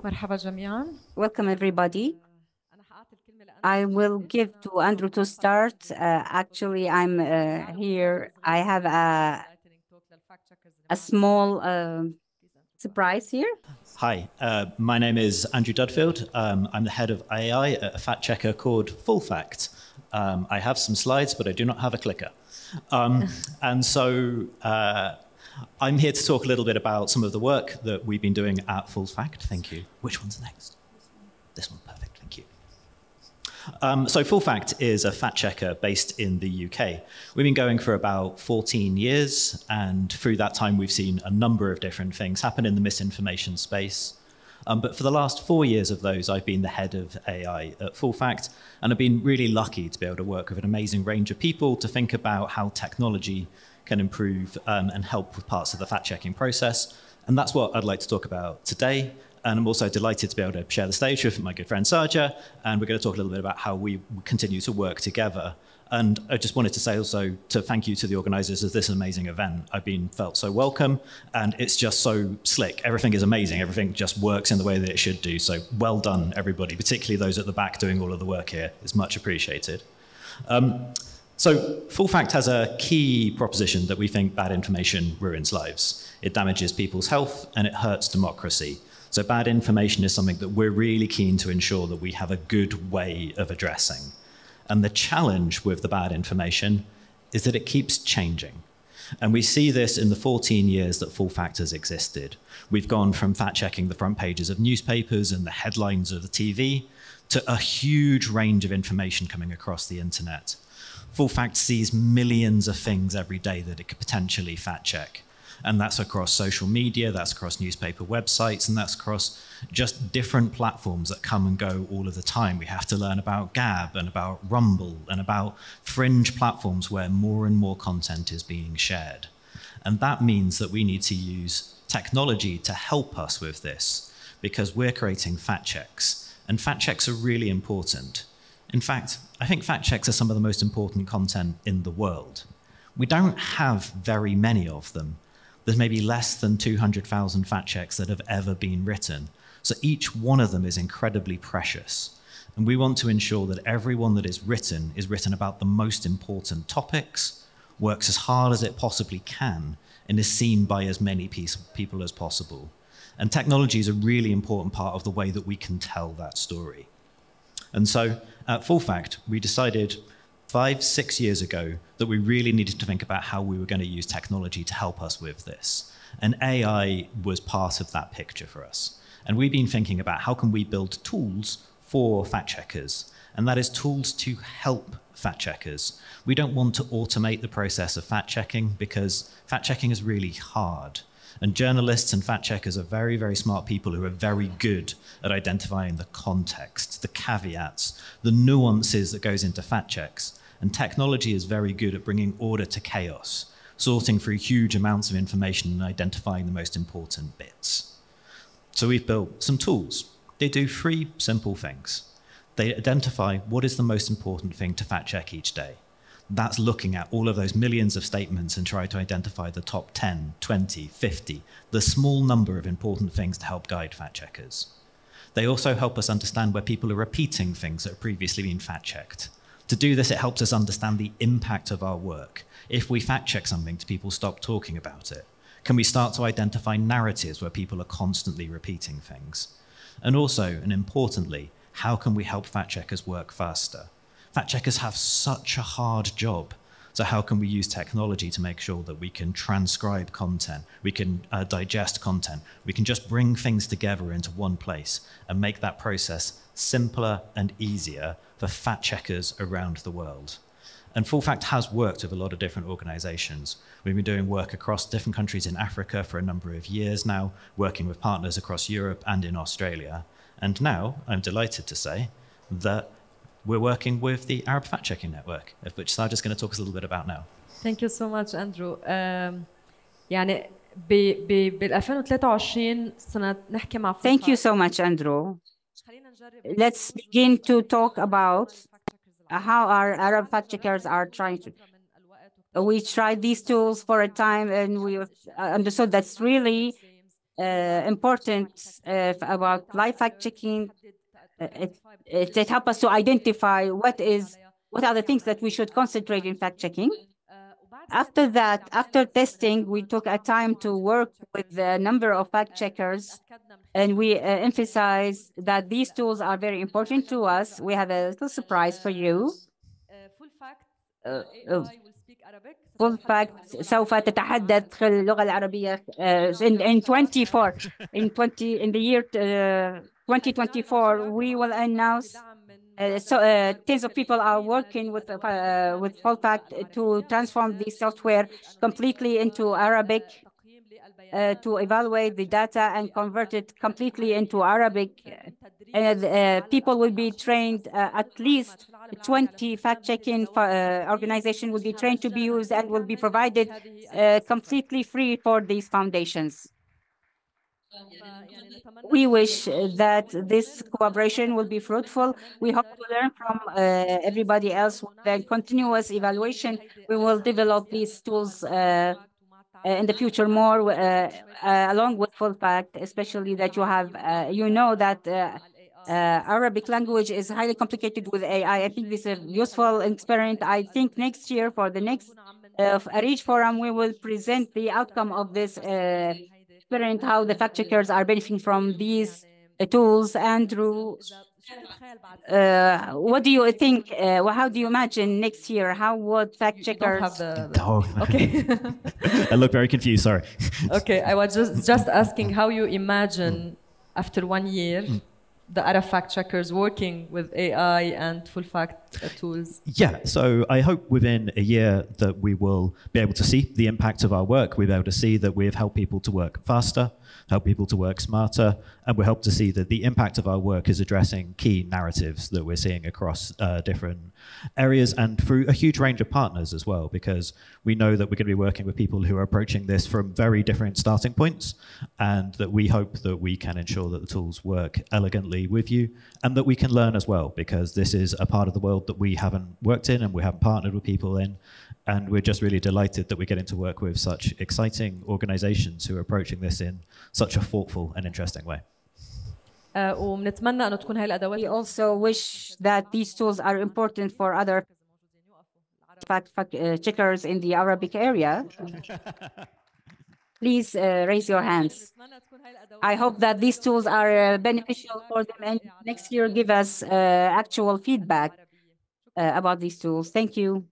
مرحبا جميعا. Welcome, everybody. I will give to Andrew to start. Actually, I'm here. I have a small surprise here. Hi, my name is Andrew Dudfield. I'm the head of AI at a fact checker called Full Fact. I have some slides, but I do not have a clicker. And so I'm here to talk a little bit about some of the work that we've been doing at Full Fact. Thank you. Which one's next? This one, perfect, thank you. So Full Fact is a fact checker based in the UK. We've been going for about 14 years, and through that time we've seen a number of different things happen in the misinformation space. But for the last 4 years of those, I've been the head of AI at Full Fact, and I've been really lucky to be able to work with an amazing range of people to think about how technology can improve and help with parts of the fact-checking process. And that's what I'd like to talk about today. And I'm also delighted to be able to share the stage with my good friend Sarja, and we're going to talk a little bit about how we continue to work together. And I just wanted to say also to thank you to the organisers of this amazing event. I've been felt so welcome, and it's just so slick. Everything is amazing. Everything just works in the way that it should do. So well done, everybody, particularly those at the back doing all of the work here. It's much appreciated. So Full Fact has a key proposition that we think bad information ruins lives. It damages people's health, and it hurts democracy. So bad information is something that we're really keen to ensure that we have a good way of addressing. And the challenge with the bad information is that it keeps changing. And we see this in the 14 years that Full Fact has existed. We've gone from fact-checking the front pages of newspapers and the headlines of the TV to a huge range of information coming across the internet. Full Fact sees millions of things every day that it could potentially fact-check. And that's across social media, that's across newspaper websites, and that's across just different platforms that come and go all of the time. We have to learn about Gab and about Rumble and about fringe platforms where more and more content is being shared. And that means that we need to use technology to help us with this, because we're creating fact checks, and fact checks are really important. In fact, I think fact checks are some of the most important content in the world. We don't have very many of them. There's maybe less than 200,000 fact checks that have ever been written. So each one of them is incredibly precious. And we want to ensure that every one that is written about the most important topics, works as hard as it possibly can, and is seen by as many people as possible. And technology is a really important part of the way that we can tell that story. And so at Full Fact, we decided 5-6 years ago that we really needed to think about how we were going to use technology to help us with this. And AI was part of that picture for us. And we've been thinking about how can we build tools for fact checkers, and that is tools to help fact checkers. We don't want to automate the process of fact checking because fact checking is really hard. And journalists and fact checkers are very, very smart people who are very good at identifying the context, the caveats, the nuances that goes into fact checks. And technology is very good at bringing order to chaos, sorting through huge amounts of information and identifying the most important bits. So we've built some tools. They do 3 simple things. They identify what is the most important thing to fact check each day. That's looking at all of those millions of statements and try to identify the top 10, 20, 50, the small number of important things to help guide fact checkers. They also help us understand where people are repeating things that have previously been fact checked. To do this, it helps us understand the impact of our work. If we fact check something, do people stop talking about it? Can we start to identify narratives where people are constantly repeating things? And also, and importantly, how can we help fact checkers work faster? Fact checkers have such a hard job. So how can we use technology to make sure that we can transcribe content, we can digest content, we can just bring things together into one place and make that process simpler and easier for fact checkers around the world. And Full Fact has worked with a lot of different organizations. We've been doing work across different countries in Africa for a number of years now, working with partners across Europe and in Australia. And now I'm delighted to say that we're working with the Arab Fact-Checking Network, of which Sarja is going to talk us a little bit about now. Thank you so much, Andrew. يعني بال 2023 صرنا نحكي مع Thank you so much, Andrew. Let's begin to talk about how our Arab fact checkers are trying to. We tried these tools for a time, and we understood that's really important about live fact-checking. It helps us to identify what are the things that we should concentrate in fact-checking. After that, after testing, we took a time to work with a number of fact-checkers, and we emphasize that these tools are very important to us. We have a little surprise for you. Full fact سوف تتحدث اللغة العربية in 24 in the year 2024 we will announce tens of people are working with full fact to transform the software completely into Arabic to evaluate the data and convert it completely into Arabic. And people will be trained, at least 20 fact-checking organizations will be trained to be used and will be provided completely free for these foundations. We wish that this cooperation will be fruitful. We hope to learn from everybody else with the continuous evaluation. We will develop these tools in the future more along with full fact, especially that you have, you know that Arabic language is highly complicated with AI. I think this is a useful experiment. I think next year for the next ARIJ forum, we will present the outcome of this experiment, how the fact checkers are benefiting from these tools. Andrew, what do you think? How do you imagine next year? How would fact checkers? Okay. I look very confused. Sorry. Okay, I was just asking how you imagine after 1 year the Arab fact checkers working with AI and full fact tools. Yeah, so I hope within a year that we will be able to see the impact of our work. We'll be able to see that we've helped people to work faster, help people to work smarter, and we hope to see that the impact of our work is addressing key narratives that we're seeing across different areas and through a huge range of partners as well, because we know that we're going to be working with people who are approaching this from very different starting points, and that we hope that we can ensure that the tools work elegantly with you and that we can learn as well, because this is a part of the world that we haven't worked in and we haven't partnered with people in. And we're just really delighted that we're getting to work with such exciting organizations who are approaching this in such a thoughtful and interesting way. We also wish that these tools are important for other fact checkers in the Arabic area. Please raise your hands. I hope that these tools are beneficial for them, and next year give us actual feedback about these tools. Thank you.